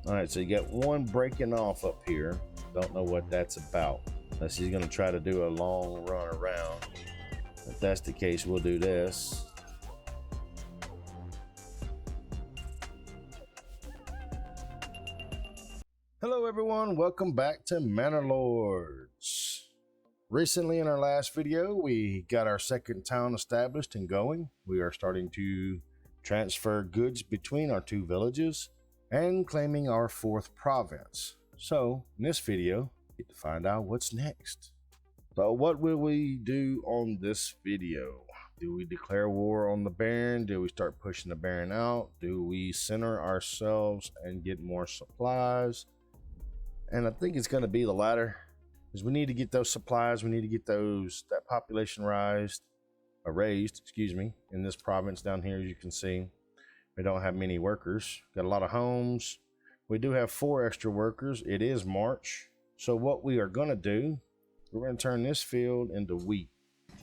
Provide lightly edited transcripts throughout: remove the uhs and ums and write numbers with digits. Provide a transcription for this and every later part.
All right, so you got one breaking off up here. Don't know what that's about. Unless he's gonna try to do a long run around. If that's the case, we'll do this. Hello everyone, welcome back to Manor Lords. Recently in our last video, we got our second town established and going. We are starting to transfer goods between our two villages and claiming our fourth province. So in this video, get to find out what's next. So what will we do on this video? Do we declare war on the Baron? Do we start pushing the Baron out? Do we center ourselves and get more supplies? And I think it's going to be the latter, because we need to get those supplies. We need to get that population raised, in this province down here. As you can see, we don't have many workers. Got a lot of homes. We do have 4 extra workers. It is March. So what we are going to do, we're going to turn this field into wheat.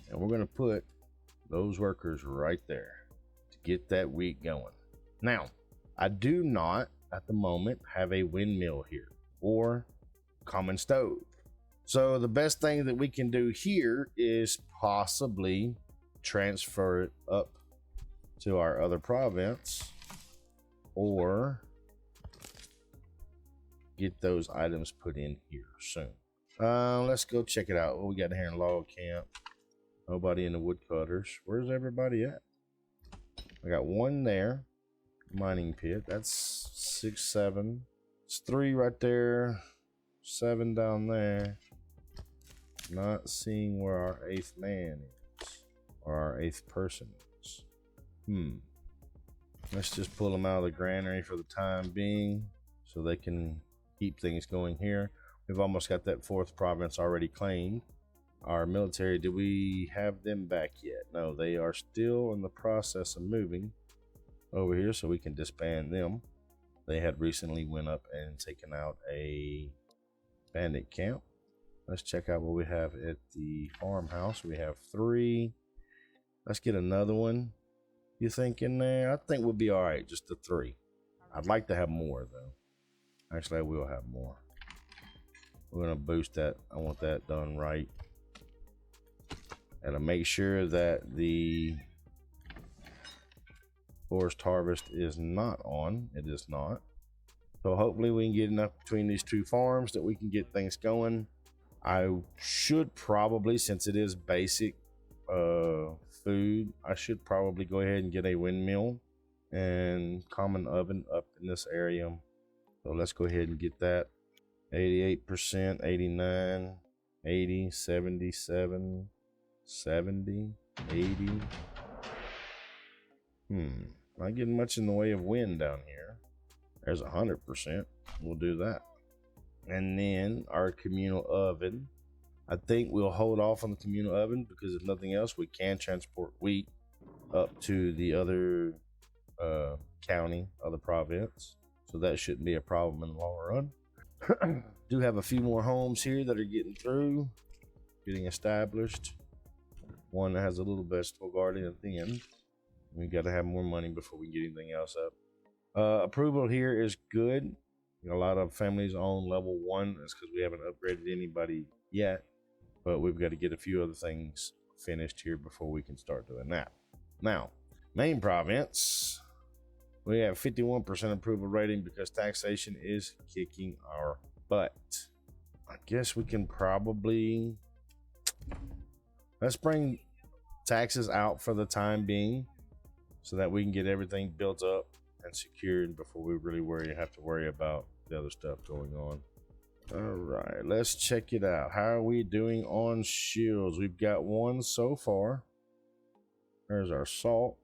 And we're going to put those workers right there to get that wheat going. Now, I do not at the moment have a windmill here or common stove. So the best thing that we can do here is possibly transfer it up to our other province, or get those items put in here soon. Let's go check it out. What we got here in log camp? Nobody in the woodcutters. Where's everybody at? I got 1 there. Mining pit. That's 6, 7. It's 3 right there. 7 down there. Not seeing where our 8th man is, or our 8th person is. Let's just pull them out of the granary for the time being so they can keep things going here. We've almost got that 4th province already claimed. Our military, do we have them back yet? No, they are still in the process of moving over here, so we can disband them. They had recently went up and taken out a bandit camp. Let's check out what we have at the farmhouse. We have 3. Let's get another one. You think in there? I think we'll be all right, just the 3. I'd like to have more though. Actually, I will have more. We're gonna boost that. I want that done right. And to make sure that the forced harvest is not on. It is not. So hopefully we can get enough between these 2 farms that we can get things going. I should probably, since it is basic food, I should probably go ahead and get a windmill and common oven up in this area. So let's go ahead and get that. 88%, 89, 80, 77, 70, 80. Not getting much in the way of wind down here. There's 100%. We'll do that. And then our communal oven. I think we'll hold off on the communal oven because if nothing else, we can transport wheat up to the other county, other province. So that shouldn't be a problem in the long run. Do have a few more homes here that are getting through, getting established. One that has a little vegetable garden at the end. We got to have more money before we get anything else up. Approval here is good. A lot of families own level 1. That's because we haven't upgraded anybody yet. But we've got to get a few other things finished here before we can start doing that. Now, main province. We have 51% approval rating because taxation is kicking our butt. I guess we can probably... Let's bring taxes out for the time being so that we can get everything built up and secured before we really have to worry about the other stuff going on. All right, let's check it out. How are we doing on shields? We've got 1 so far. There's our salt,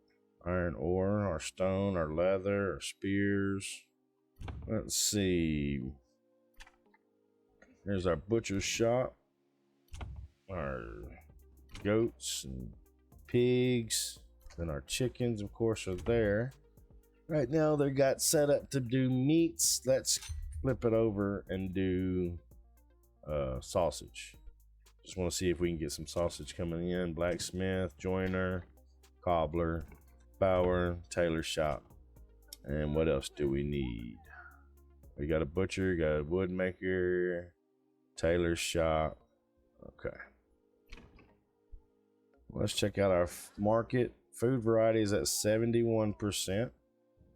iron ore, our stone, our leather, our spears. Let's see. There's our butcher's shop. Our goats and pigs. Then our chickens, of course, are there. Right now, they got set up to do meats. Let's flip it over and do sausage. Just want to see if we can get some sausage coming in. Blacksmith, joiner, cobbler, bower, tailor shop. And what else do we need? We got a butcher, got a wood maker, tailor's shop. Okay. Let's check out our market. Food variety is at 71%.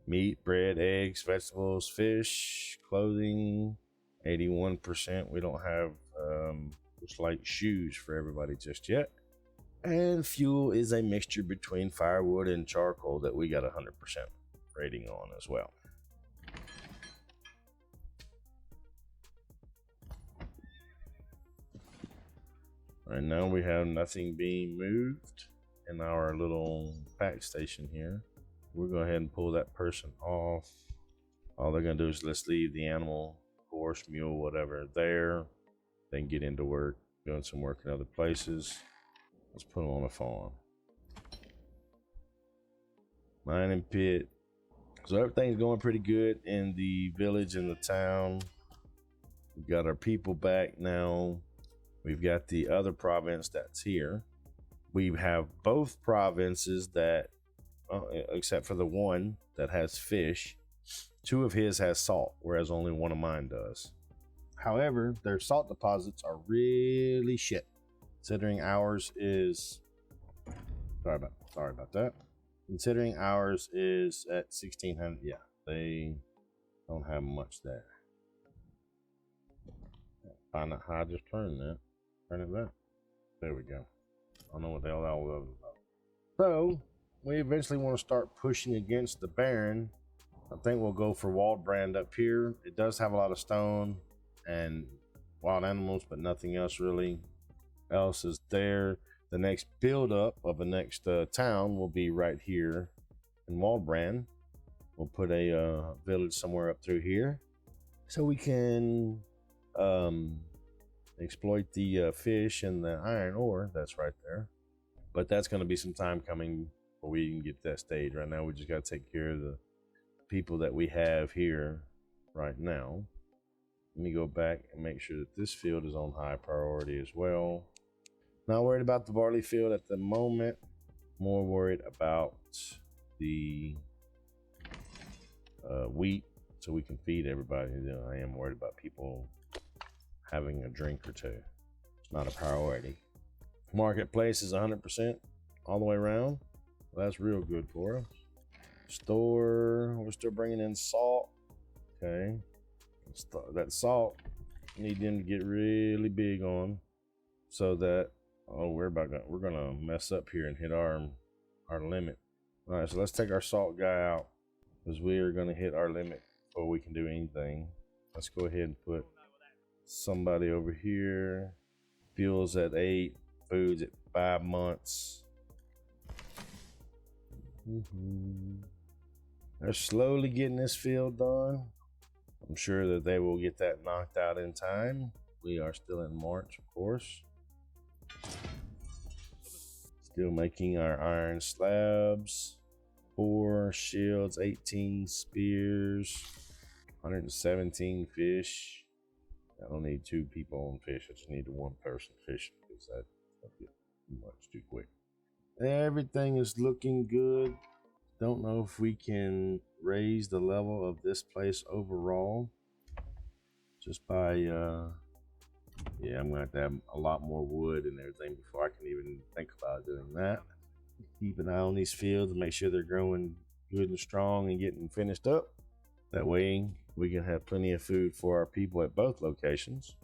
Meat, bread, eggs, vegetables, fish, clothing, 81%. We don't have looks like shoes for everybody just yet. And fuel is a mixture between firewood and charcoal that we got 100% rating on as well. Right now we have nothing being moved in our little pack station here. We'll go ahead and pull that person off. All they're gonna do is let's leave the animal, horse, mule, whatever there. Then get into work, doing some work in other places. Let's put them on a farm. Mining pit. So everything's going pretty good in the village and the town. We've got our people back now. We've got the other province that's here. We have both provinces that, except for the one that has fish, 2 of his has salt, whereas only 1 of mine does. However, their salt deposits are really shit. Considering ours is, sorry about that. Considering ours is at 1600, yeah, they don't have much there. Find out how I just turned that. Turn it back. There we go. I don't know what the hell that was about. So we eventually want to start pushing against the Baron. I think we'll go for Waldbrand up here. It does have a lot of stone and wild animals, but nothing else really else is there. The next build up of the next town will be right here in Waldbrand. We'll put a village somewhere up through here so we can exploit the fish and the iron ore that's right there. But that's going to be some time coming before we can get to that stage. Right now we just got to take care of the people that we have here right now. Let me go back and make sure that this field is on high priority as well. Not worried about the barley field at the moment. More worried about the wheat so we can feed everybody. I am worried about people having a drink or two. It's not a priority. Marketplace is 100% all the way around. Well, that's real good for us. Store, we're still bringing in salt. Okay. That salt, need them to get really big on so that, we're gonna mess up here and hit our limit. All right, so let's take our salt guy out because we are gonna hit our limit before we can do anything. Let's go ahead and put somebody over here. Fuel's at 8, food's at 5 months. They're slowly getting this field done. I'm sure that they will get that knocked out in time. We are still in March, of course. Still making our iron slabs. 4 shields, 18 spears, 117 fish. I don't need 2 people on fish. I just need 1 person fishing because that'll get too quick. Everything is looking good. Don't know if we can raise the level of this place overall just by yeah, I'm gonna have to have a lot more wood and everything before I can even think about doing that. Keep an eye on these fields and make sure they're growing good and strong and getting finished up. That way we can have plenty of food for our people at both locations.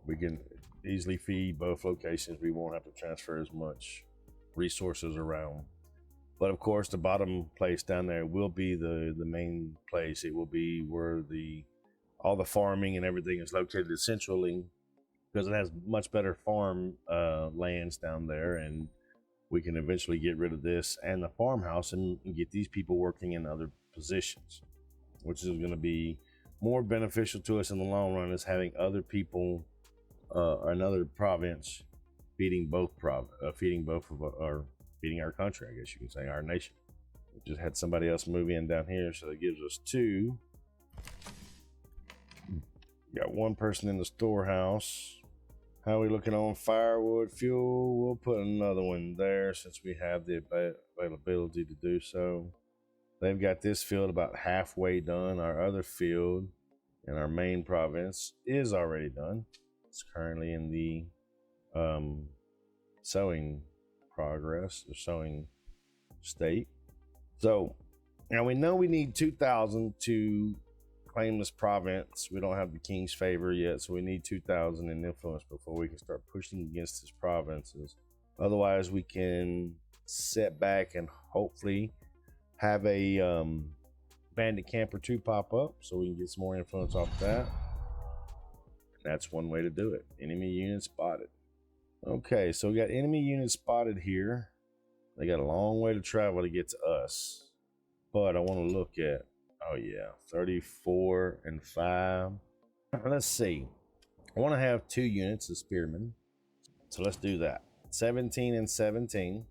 We can easily feed both locations. We won't have to transfer as much resources around. But of course, the bottom place down there will be the main place. It will be where all the farming and everything is located centrally because it has much better farm lands down there, and we can eventually get rid of this and the farmhouse and get these people working in other positions, which is going to be more beneficial to us in the long run, is having other people, another province feeding feeding our country, I guess you can say, our nation. We just had somebody else move in down here, so that gives us 2. Got 1 person in the storehouse. How are we looking on firewood, fuel? We'll put another one there since we have the availability to do so. They've got this field about halfway done. Our other field in our main province is already done. It's currently in the sowing progress, or sowing state. So now we know we need 2,000 to claim this province. We don't have the king's favor yet, so we need 2,000 in influence before we can start pushing against his provinces. Otherwise, we can sit back and hopefully have a bandit camp or two pop up so we can get some more influence off that. That's one way to do it. Enemy unit spotted. Okay, so we got enemy units spotted here. They got a long way to travel to get to us. But I want to look at, oh yeah, 34 and 5. Let's see. I want to have 2 units of spearmen. So let's do that. 17 and 17.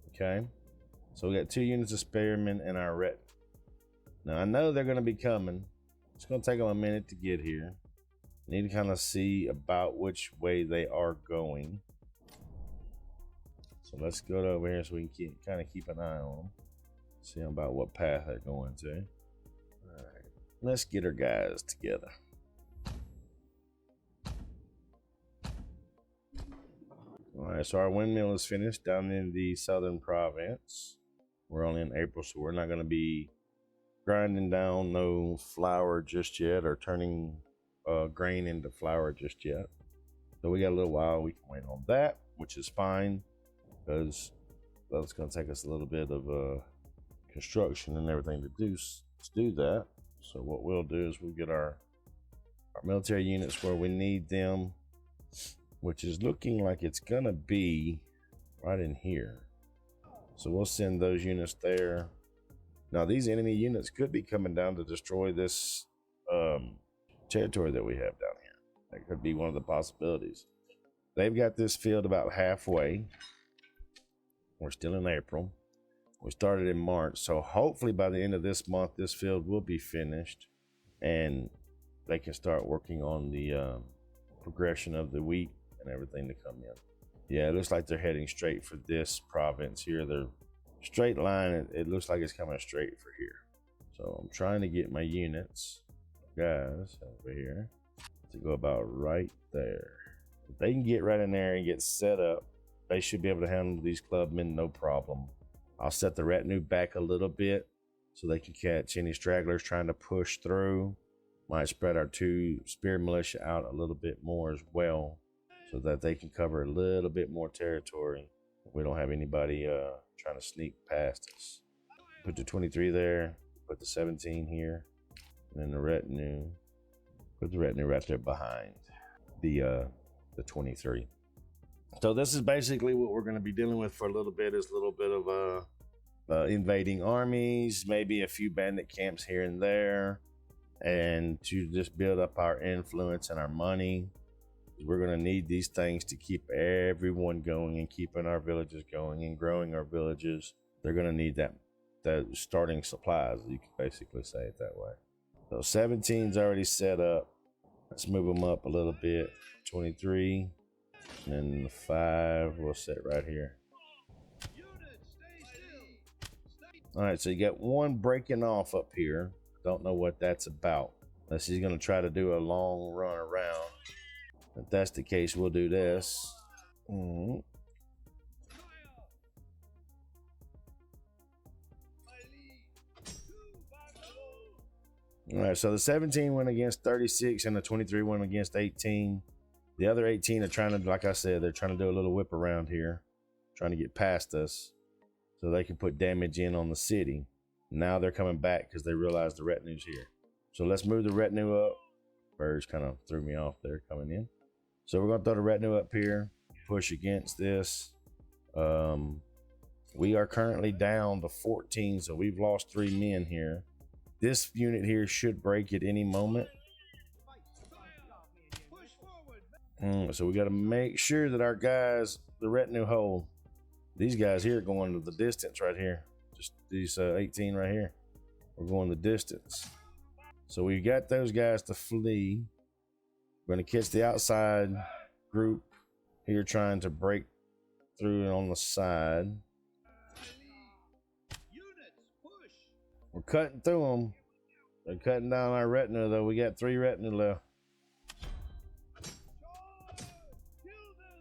Okay. So we got 2 units of spearmen in our ret. Now I know they're going to be coming. It's going to take them a minute to get here. Need to kind of see about which way they are going. So let's go over here so we can kind of keep an eye on them. See about what path they're going to. All right. Let's get our guys together. All right, so our windmill is finished down in the southern province. We're only in April, so we're not going to be grinding down no flour just yet, or turning grain into flour just yet. So we got a little while. We can wait on that, which is fine, because that's going to take us a little bit of construction and everything to do that. So what we'll do is we'll get our military units where we need them, which is looking like it's gonna be right in here. So we'll send those units there. Now these enemy units could be coming down to destroy this territory that we have down here. That could be one of the possibilities. They've got this field about halfway. We're still in April. We started in March, so hopefully by the end of this month, this field will be finished, and they can start working on the progression of the wheat and everything to come in. Yeah, it looks like they're heading straight for this province here. They're straight line. It looks like it's coming straight for here. So I'm trying to get my units, guys, over here to go about right there. If they can get right in there and get set up, they should be able to handle these clubmen no problem. I'll set the retinue back a little bit so they can catch any stragglers trying to push through. Might spread our 2 spear militia out a little bit more as well, so that they can cover a little bit more territory. We don't have anybody trying to sneak past us. Put the 23 there, put the 17 here, and then the retinue. Put the retinue right there behind the 23. So this is basically what we're going to be dealing with for a little bit, is a little bit of invading armies, maybe a few bandit camps here and there, and to just build up our influence and our money. We're going to need these things to keep everyone going and keeping our villages going and growing our villages. They're going to need that starting supplies, you can basically say it that way. So 17's already set up. Let's move them up a little bit. 23. And then the 5 we'll set right here. All right, so you got one breaking off up here. Don't know what that's about. Unless he's going to try to do a long run around. If that's the case, we'll do this. All right, so the 17 went against 36 and the 23 went against 18. The other 18 are trying to, like I said, they're trying to do a little whip around here, trying to get past us so they can put damage in on the city. Now they're coming back because they realize the retinue's here. So let's move the retinue up. Birds kind of threw me off there coming in. So we're going to throw the retinue up here, push against this. We are currently down to 14, so we've lost 3 men here. This unit here should break at any moment. So we got to make sure that our guys, the retinue hold. These guys here are going to the distance right here. Just these 18 right here. We're going the distance. So we got those guys to flee. We're going to catch the outside group here trying to break through on the side. We're cutting through them. They're cutting down our retinue, though. We got 3 retinue left.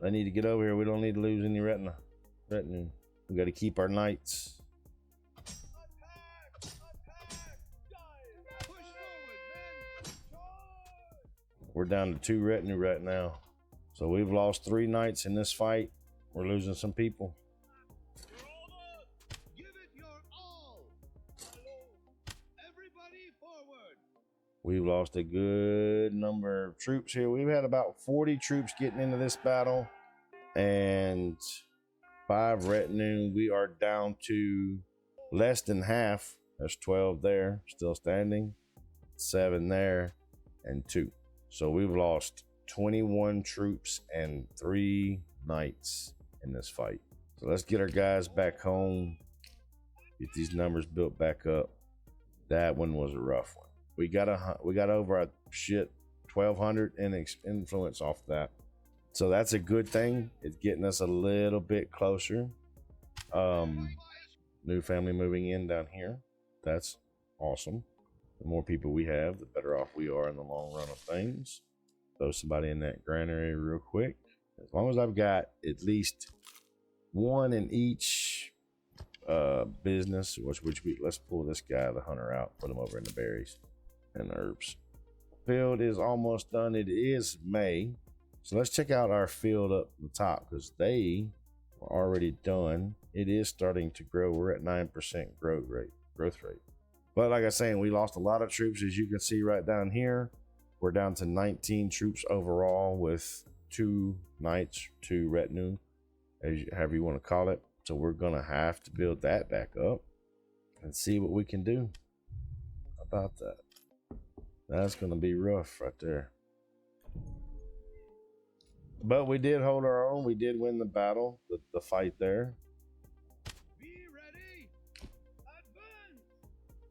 I need to get over here. We don't need to lose any retinue. We got to keep our knights. We're down to 2 retinue right now. So we've lost 3 knights in this fight. We're losing some people. We've lost a good number of troops here. We've had about 40 troops getting into this battle and 5 retinue. We are down to less than half. There's 12 there, still standing, 7 there, and 2. So we've lost 21 troops and 3 knights in this fight. So let's get our guys back home, get these numbers built back up. That one was a rough one. We got over a 1,200 in influence off that. So that's a good thing. It's getting us a little bit closer. New family moving in down here. That's awesome. The more people we have, the better off we are in the long run of things. Throw somebody in that granary real quick. As long as I've got at least 1 in each business, let's pull this guy, the hunter, out, put him over in the berries and herbs. Field is almost done. It is May. So let's check out our field up the top because they are already done. It is starting to grow. We're at 9% growth rate. But like I was saying, we lost a lot of troops, as you can see right down here. We're down to 19 troops overall with 2 knights, 2 retinue, however you want to call it. So we're going to have to build that back up and see what we can do about that. That's going to be rough right there. But we did hold our own. We did win the battle, the fight there.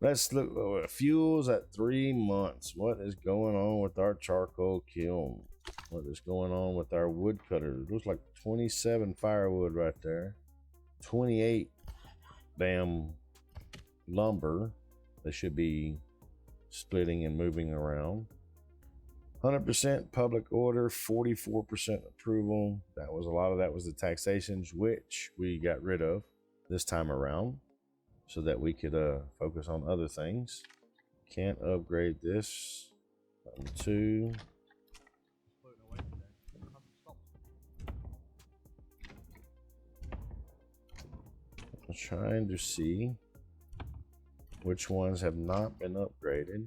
Let's look. Fuels at 3 months. What is going on with our charcoal kiln? What is going on with our woodcutter? It looks like 27 firewood right there. 28 damn lumber. They should be splitting and moving around. 100% public order, 44% approval. That was a lot of that was the taxations, which we got rid of this time around, so that we could focus on other things. Can't upgrade this. 2. I'm trying to see which ones have not been upgraded.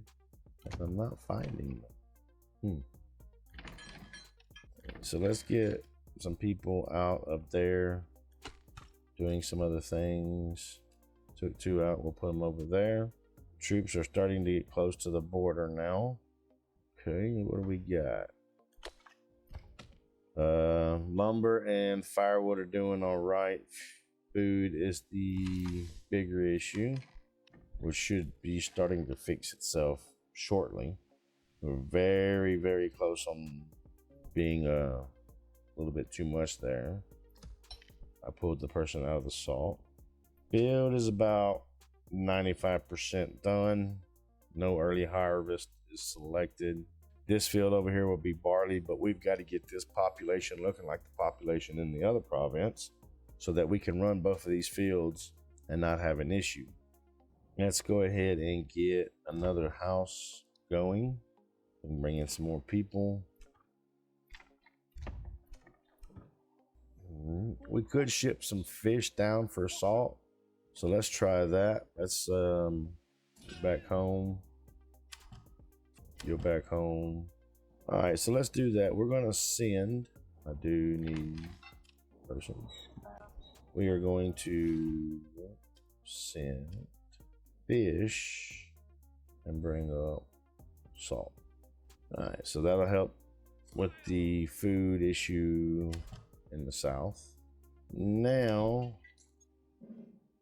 I'm not finding them. So let's get some people out up there doing some other things. Took 2 out, we'll put them over there. Troops are starting to get close to the border now. Okay, what do we got? Lumber and firewood are doing all right. Food is the bigger issue, which should be starting to fix itself shortly. We're very, very close on being a little bit too much there. I pulled the person out of the salt. Build is about 95% done. No early harvest is selected. This field over here will be barley, but we've got to get this population looking like the population in the other province so that we can run both of these fields and not have an issue. Let's go ahead and get another house going and bring in some more people. We could ship some fish down for salt. So let's try that. Let's back home. You're back home. All right, so let's do that. We're gonna send. I do need persons. We are going to send fish and bring up salt. All right, so that'll help with the food issue in the south. Now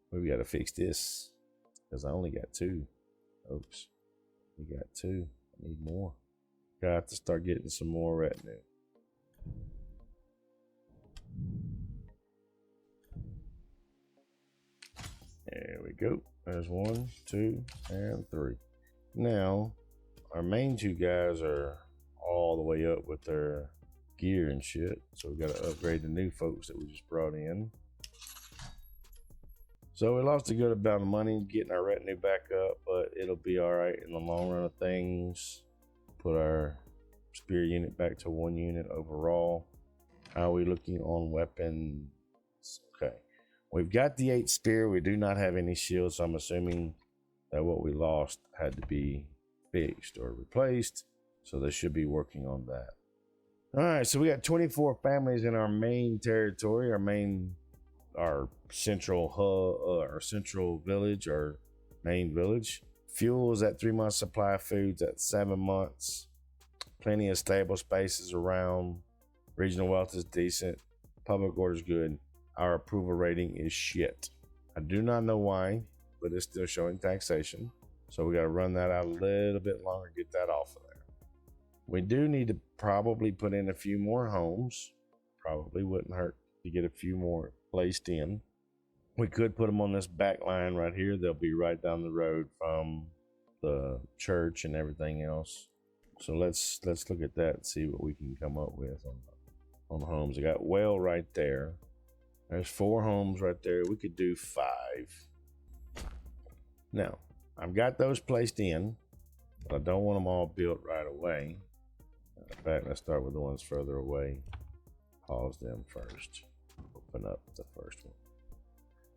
we got to fix this because I only got 2. Oops, we got 2. I need more. Got to start getting some more retinue. There we go. There's 1, 2, and 3. Now, our main 2 guys are all the way up with their gear and shit. So we got to upgrade the new folks that we just brought in. So we lost a good amount of money getting our retinue back up, but it'll be all right in the long run of things. Put our spear unit back to 1 unit overall. How are we looking on weapons? Okay. We've got the 8 spear. We do not have any shields, so I'm assuming that what we lost had to be fixed or replaced. So they should be working on that. All right, so we got 24 families in our main territory, our central hub, our central village, our main village. Fuel is at 3 months supply, food's at 7 months. Plenty of stable spaces around. Regional wealth is decent. Public order is good. Our approval rating is shit. I do not know why, but it's still showing taxation. So we got to run that out a little bit longer, get that off of there. We do need to probably put in a few more homes. Probably wouldn't hurt to get a few more placed in. We could put them on this back line right here. They'll be right down the road from the church and everything else. So let's look at that and see what we can come up with on homes. I got well right there. There's 4 homes right there. We could do 5. Now, I've got those placed in, but I don't want them all built right away. In fact, let's start with the ones further away. Pause them first. Open up the first one.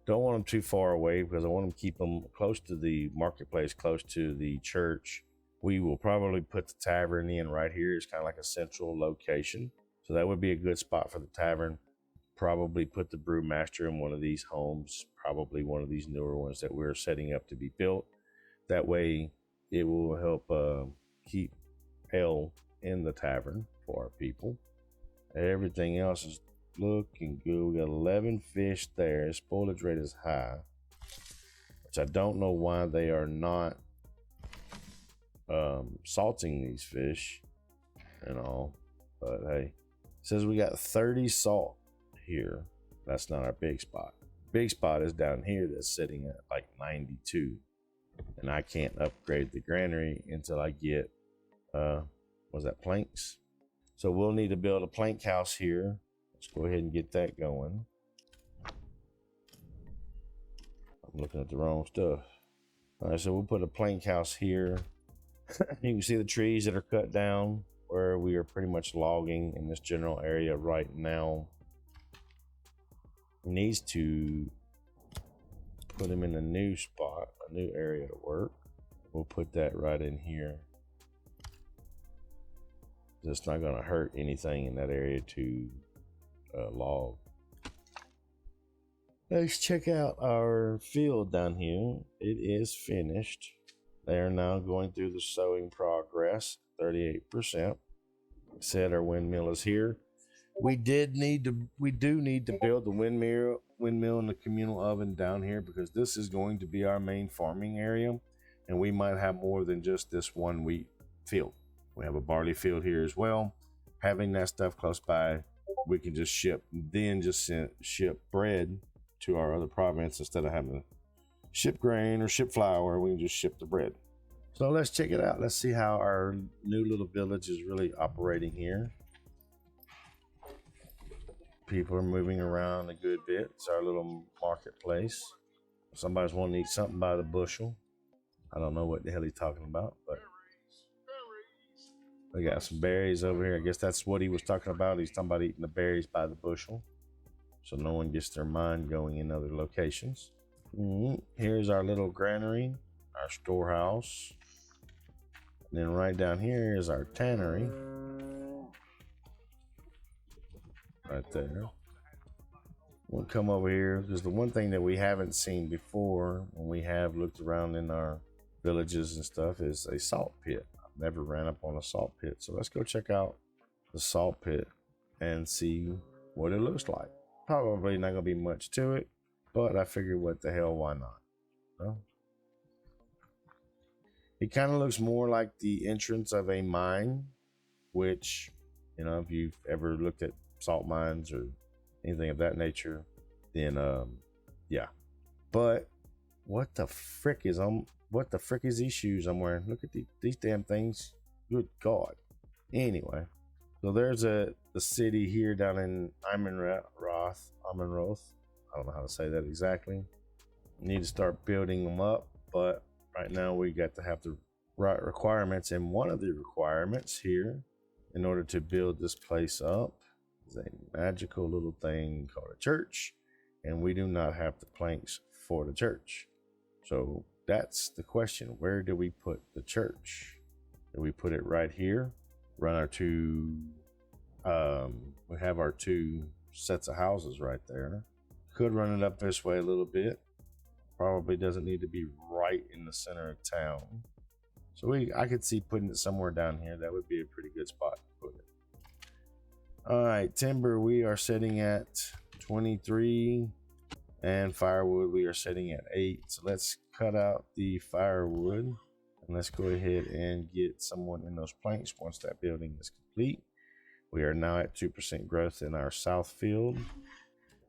Don't want them too far away because I want them to keep them close to the marketplace, close to the church. We will probably put the tavern in right here. It's kind of like a central location. So that would be a good spot for the tavern. Probably put the brewmaster in one of these homes, probably one of these newer ones that we're setting up to be built. That way it will help keep ale in the tavern for our people. Everything else is looking good. We got 11 fish there. Spoilage rate is high, which I don't know why they are not salting these fish and all, but hey, it says we got 30 salt here. That's not our big spot. Big spot is down here that's sitting at like 92, and I can't upgrade the granary until I get was that planks. So we'll need to build a plank house here. Let's go ahead and get that going. I'm looking at the wrong stuff. All right, so we'll put a plank house here. You can see the trees that are cut down where we are pretty much logging in this general area right now. Needs to put them in a new spot, a new area to work. We'll put that right in here. It's not going to hurt anything in that area to log. Let's check out our field down here. It is finished. They are now going through the sowing progress, 38%. Said our windmill is here. We do need to build the windmill and the communal oven down here because this is going to be our main farming area, and we might have more than just this one wheat field. We have a barley field here as well. Having that stuff close by, we can just ship bread to our other province instead of having to ship grain or ship flour. We can just ship the bread. So let's check it out. Let's see how our new little village is really operating here. People are moving around a good bit. It's our little marketplace. Somebody's wanting to eat something by the bushel. I don't know what the hell he's talking about, but we got some berries over here. I guess that's what he was talking about. He's talking about eating the berries by the bushel, so no one gets their mind going in other locations. Here's our little granary, our storehouse. And then right down here is our tannery. Right there. We'll come over here because the one thing that we haven't seen before when we have looked around in our villages and stuff is a salt pit. I've never ran up on a salt pit, so let's go check out the salt pit and see what it looks like. Probably not gonna be much to it, but I figured what the hell, why not? Well, it kind of looks more like the entrance of a mine, which, you know, if you've ever looked at salt mines or anything of that nature, then yeah. But What the frick is these shoes I'm wearing? Look at these damn things. Good God. Anyway, so there's the city here down in Amenroth. I don't know how to say that exactly. Need to start building them up, but right now we got to have the right requirements, and one of the requirements here in order to build this place up is a magical little thing called a church, and we do not have the planks for the church. So that's the question. Where do we put the church? Do we put it right here? Run our two we have our two sets of houses right there. Could run it up this way a little bit. Probably doesn't need to be right in the center of town. So I could see putting it somewhere down here. That would be a pretty good spot to put it. All right, timber we are sitting at 23, and firewood we are sitting at 8. So let's cut out the firewood, and let's go ahead and get someone in those planks once that building is complete. We are now at 2% growth in our south field.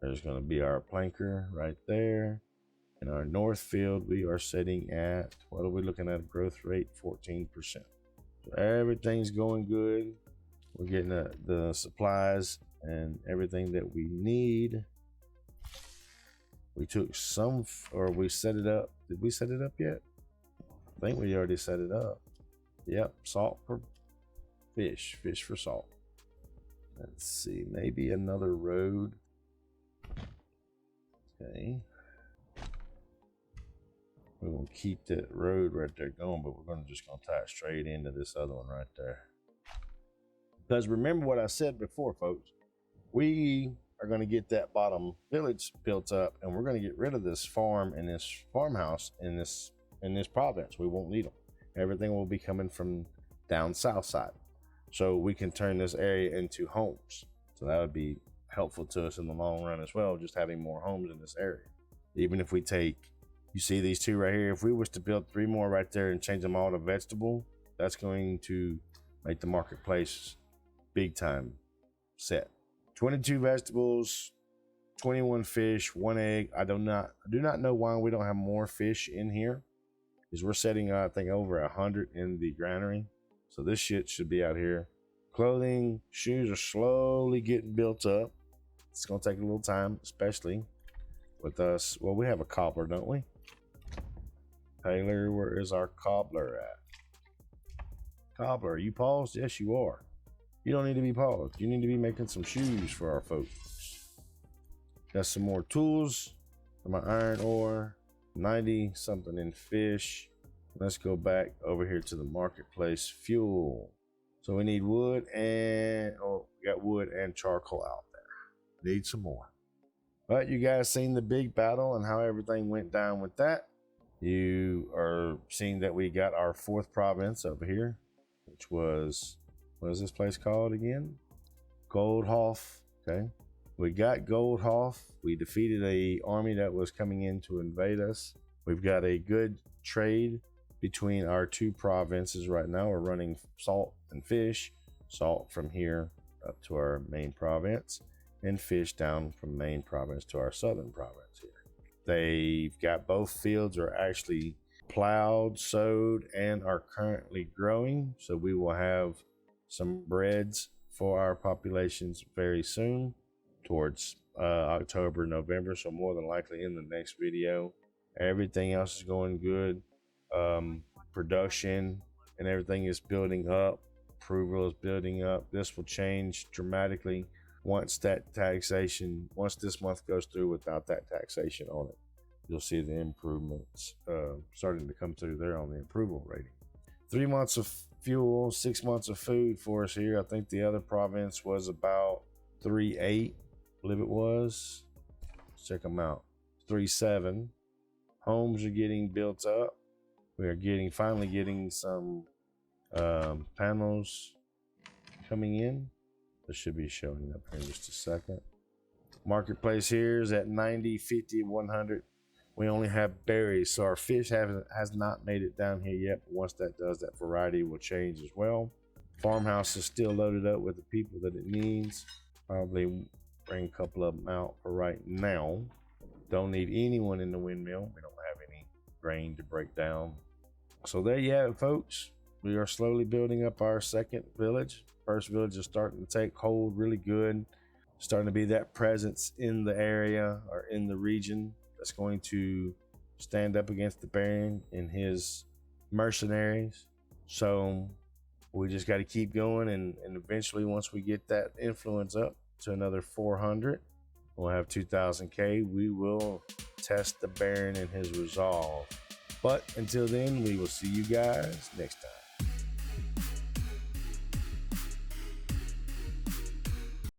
There's going to be our planker right there. In our north field, we are sitting at, what are we looking at? A growth rate 14%. So everything's going good. We're getting the supplies and everything that we need. We took some, or we set it up. Did we set it up yet? I think we already set it up. Yep, salt for fish for salt. Let's see, maybe another road. Okay. We're going to keep that road right there going, but we're just going to tie it straight into this other one right there. Because remember what I said before, folks. We are going to get that bottom village built up, and we're going to get rid of this farm and this farmhouse in this province. We won't need them. Everything will be coming from down south side. So we can turn this area into homes. So that would be helpful to us in the long run as well, just having more homes in this area. Even if we take, you see these two right here, if we was to build 3 more right there and change them all to vegetable, that's going to make the marketplace big time set. 22 vegetables, 21 fish, 1 egg. I do not know why we don't have more fish in here, because we're setting I think over 100 in the granary. So this shit should be out here. Clothing, shoes are slowly getting built up. It's gonna take a little time, especially with us. Well, we have a cobbler, don't we? Taylor, where is our cobbler at? Cobbler, are you paused? Yes, you are. You don't need to be paused. You need to be making some shoes for our folks. Got some more tools for my iron ore. 90 something in fish. Let's go back over here to the marketplace. Fuel. So we need wood and, we got wood and charcoal out there. Need some more. But you guys seen the big battle and how everything went down with that. You are seeing that we got our 4th province over here, which was, what is this place called again? Goldhof. Okay. We got Goldhof. We defeated a army that was coming in to invade us. We've got a good trade between our 2 provinces right now. We're running salt and fish. Salt from here up to our main province, and fish down from main province to our southern province here. They've got both fields are actually plowed, sowed, and are currently growing. So we will have some breads for our populations very soon, towards October, November. So more than likely in the next video. Everything else is going good. Production and everything is building up. Approval is building up. This will change dramatically once this month goes through without that taxation on it. You'll see the improvements starting to come through there on the approval rating. 3 months of fuel, 6 months of food for us here. I think the other province was about 3.8, I believe it was. Let's check them out. 3.7. Homes are getting built up. We are finally getting some panels coming in. This should be showing up here in just a second. Marketplace here is at 90, 50, 100. We only have berries, so our fish has not made it down here yet. But once that does, that variety will change as well. Farmhouse is still loaded up with the people that it needs. Probably bring a couple of them out for right now. Don't need anyone in the windmill. We don't have any grain to break down. So there you have it, folks. We are slowly building up our second village. First village is starting to take hold really good. Starting to be that presence in the area or in the region that's going to stand up against the Baron and his mercenaries. So we just got to keep going, and eventually once we get that influence up to another 400, we'll have 2000k. We will test the Baron and his resolve. But until then, we will see you guys next time.